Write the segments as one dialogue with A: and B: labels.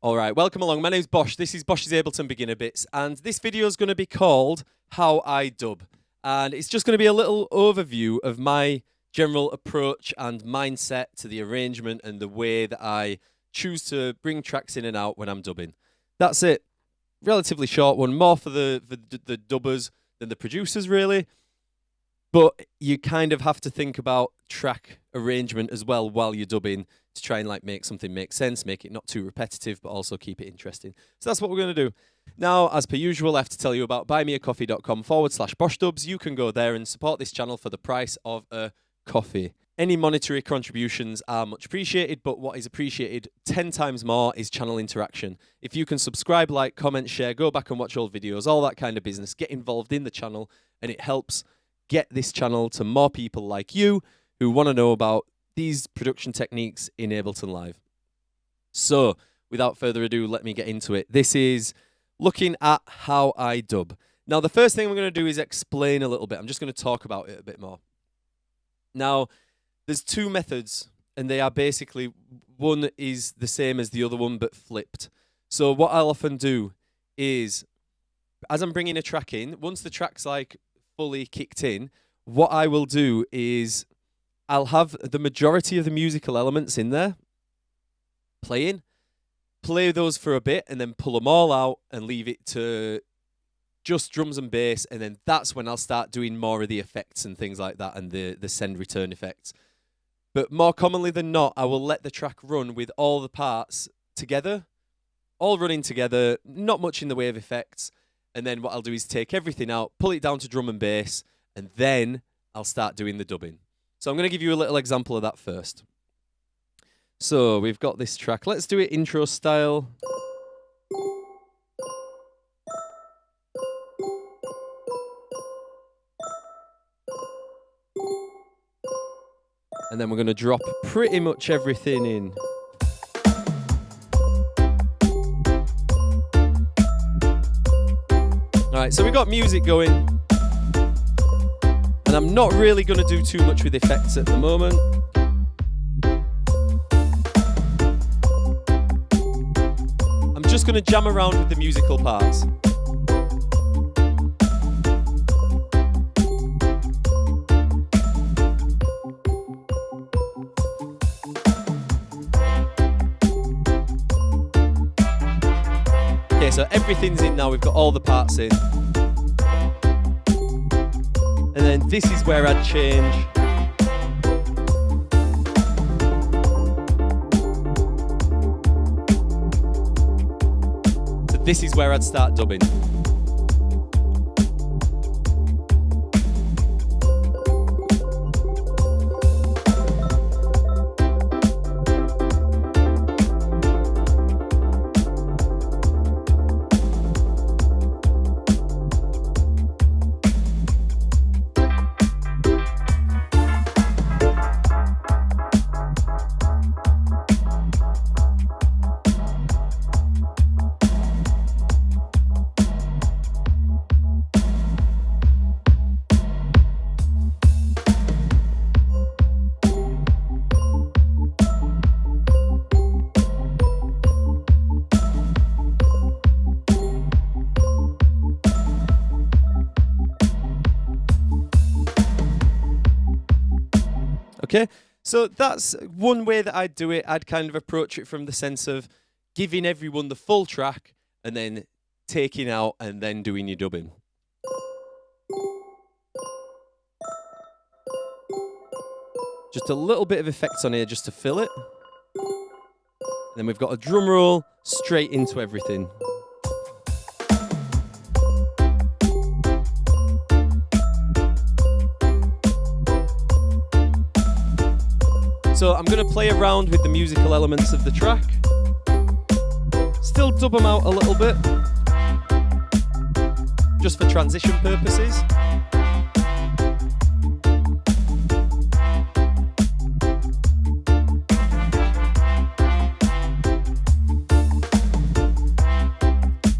A: All right, welcome along. My name's Bosh. This is Bosh's Ableton Beginner Bits, and this video is going to be called How I Dub. And it's just going to be a little overview of my general approach and mindset to the arrangement and the way that I choose to bring tracks in and out when I'm dubbing. That's it. Relatively short one, more for the dubbers than the producers, really. But you kind of have to think about track arrangement as well while you're dubbing to try and make something make sense, make it not too repetitive, but also keep it interesting. So that's what we're going to do. Now, as per usual, I have to tell you about buymeacoffee.com/BoshDubs. You can go there and support this channel for the price of a coffee. Any monetary contributions are much appreciated, but what is appreciated 10 times more is channel interaction. If you can subscribe, like, comment, share, go back and watch old videos, all that kind of business, get involved in the channel, and it helps get this channel to more people like you who want to know about these production techniques in Ableton Live. So, without further ado, let me get into it. This is looking at how I dub. Now, the first thing we're going to do is explain a little bit. I'm just going to talk about it a bit more. Now, there's two methods, and they are basically, one is the same as the other one, but flipped. So what I'll often do is, as I'm bringing a track in, once the track's fully kicked in, what I will do is I'll have the majority of the musical elements in there playing, play those for a bit, and then pull them all out and leave it to just drums and bass, and then that's when I'll start doing more of the effects and things like that and the send return effects. But more commonly than not, I will let the track run with all the parts together, all running together, not much in the way of effects. And then what I'll do is take everything out, pull it down to drum and bass, and then I'll start doing the dubbing. So I'm going to give you a little example of that first. So we've got this track. Let's do it intro style. And then we're going to drop pretty much everything in. Alright, so we've got music going, and I'm not really going to do too much with effects at the moment. I'm just going to jam around with the musical parts. Okay, so everything's in now, we've got all the parts in. And then this is where I'd change. So this is where I'd start dubbing. Okay, so that's one way that I'd do it. I'd kind of approach it from the sense of giving everyone the full track and then taking out and then doing your dubbing. Just a little bit of effects on here just to fill it. And then we've got a drum roll straight into everything. So I'm going to play around with the musical elements of the track. Still dub them out a little bit, just for transition purposes.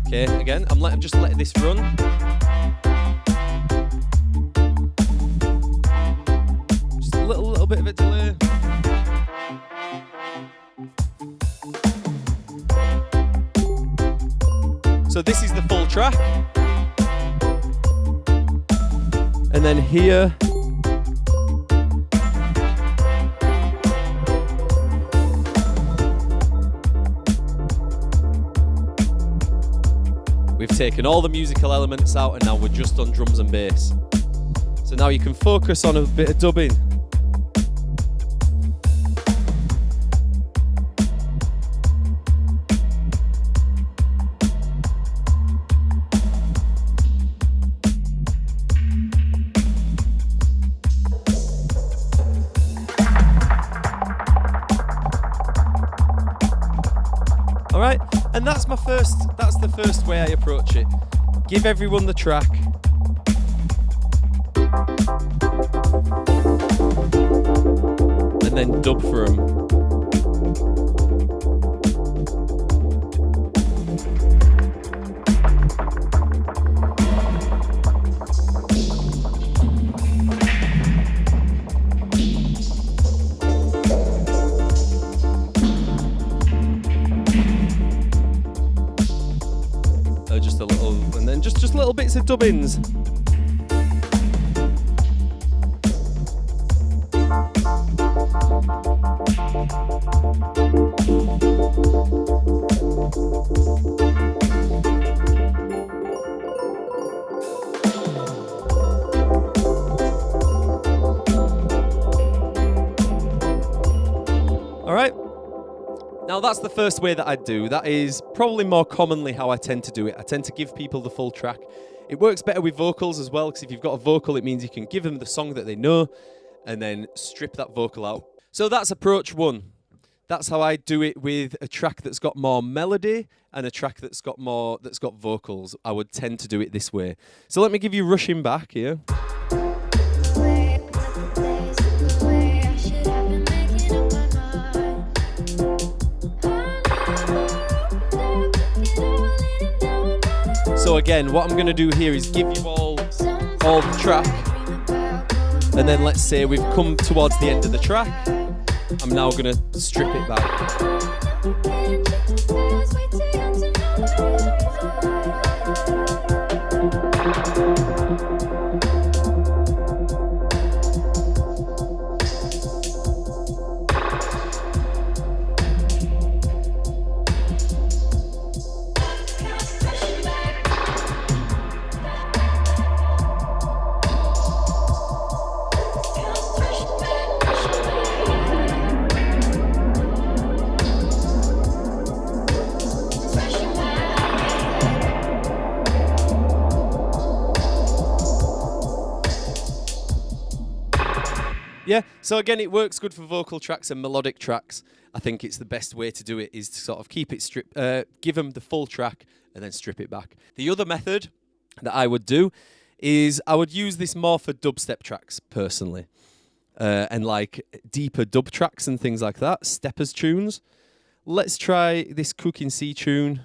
A: Okay, again, I'm just letting this run. Just a little bit of a delay. So this is the full track. And then here, we've taken all the musical elements out and now we're just on drums and bass. So now you can focus on a bit of dubbing. Alright, and that's the first way I approach it. Give everyone the track. And then dub for them. Just a little, and then just little bits of dubbins. All right. Now that's the first way that I do. That is probably more commonly how I tend to do it. I tend to give people the full track. It works better with vocals as well, because if you've got a vocal, it means you can give them the song that they know and then strip that vocal out. So that's approach one. That's how I do it with a track that's got more melody and a track that's got vocals. I would tend to do it this way. So let me give you Rushing Back here. So again, what I'm going to do here is give you all the track, and then let's say we've come towards the end of the track. I'm now going to strip it back. Yeah, so again, it works good for vocal tracks and melodic tracks. I think it's the best way to do it is to sort of keep it give them the full track and then strip it back. The other method that I would do is I would use this more for dubstep tracks personally, and like deeper dub tracks and things like that, Steppas tunes. Let's try this Cooking C tune.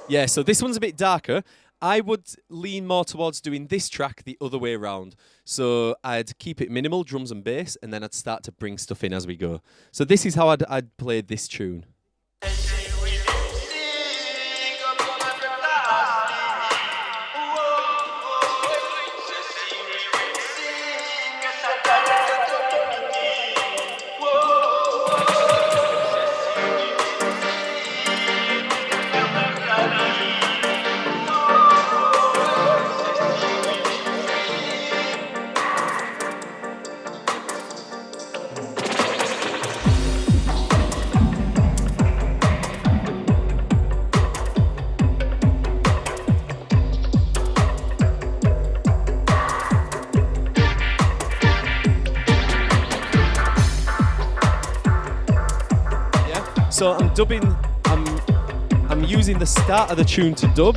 A: Yeah, so this one's a bit darker. I would lean more towards doing this track the other way around. So I'd keep it minimal, drums and bass, and then I'd start to bring stuff in as we go. So this is how I'd play this tune. So I'm dubbing, I'm using the start of the tune to dub.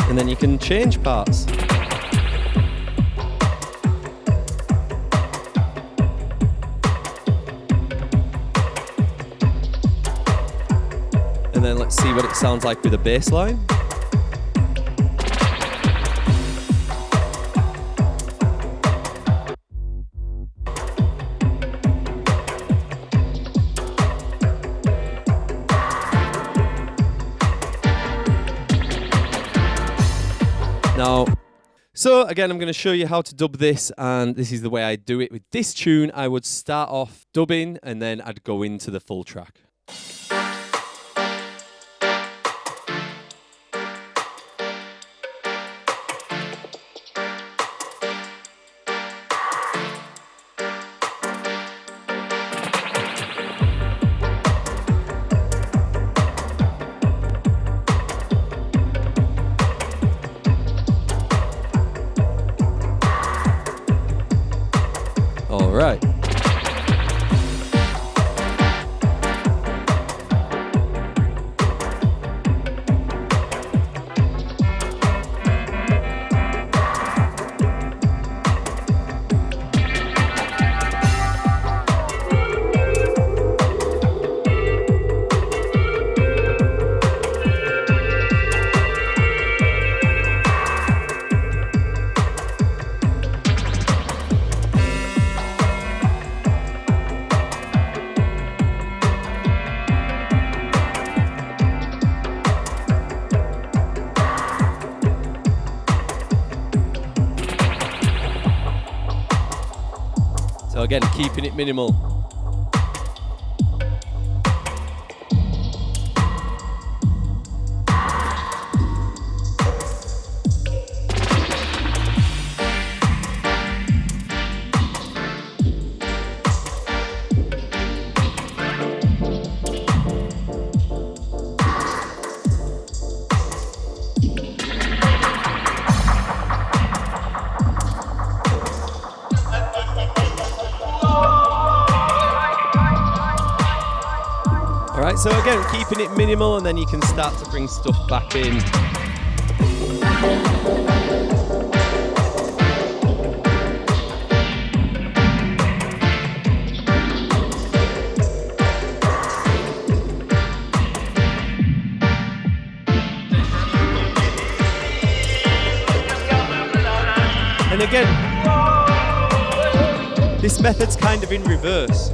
A: And then you can change parts. And then let's see what it sounds like with a bass line. Now, so again, I'm going to show you how to dub this, and this is the way I do it. With this tune, I would start off dubbing, and then I'd go into the full track. All right. So again, keeping it minimal. Alright, so again, keeping it minimal, and then you can start to bring stuff back in. And again, this method's kind of in reverse.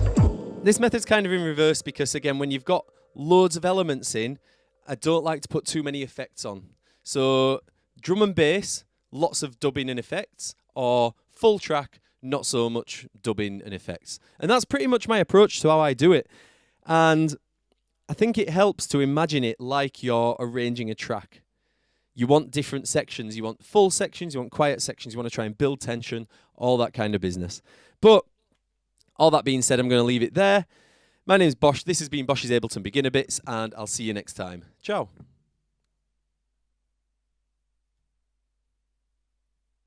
A: This method's kind of in reverse because, again, when you've got loads of elements in, I don't like to put too many effects on. So drum and bass, lots of dubbing and effects, or full track, not so much dubbing and effects. And that's pretty much my approach to how I do it. And I think it helps to imagine it like you're arranging a track. You want different sections. You want full sections, you want quiet sections, you want to try and build tension, all that kind of business. But all that being said, I'm going to leave it there. My name's Bosh. This has been Bosh's Ableton Beginner Bits, and I'll see you next time. Ciao.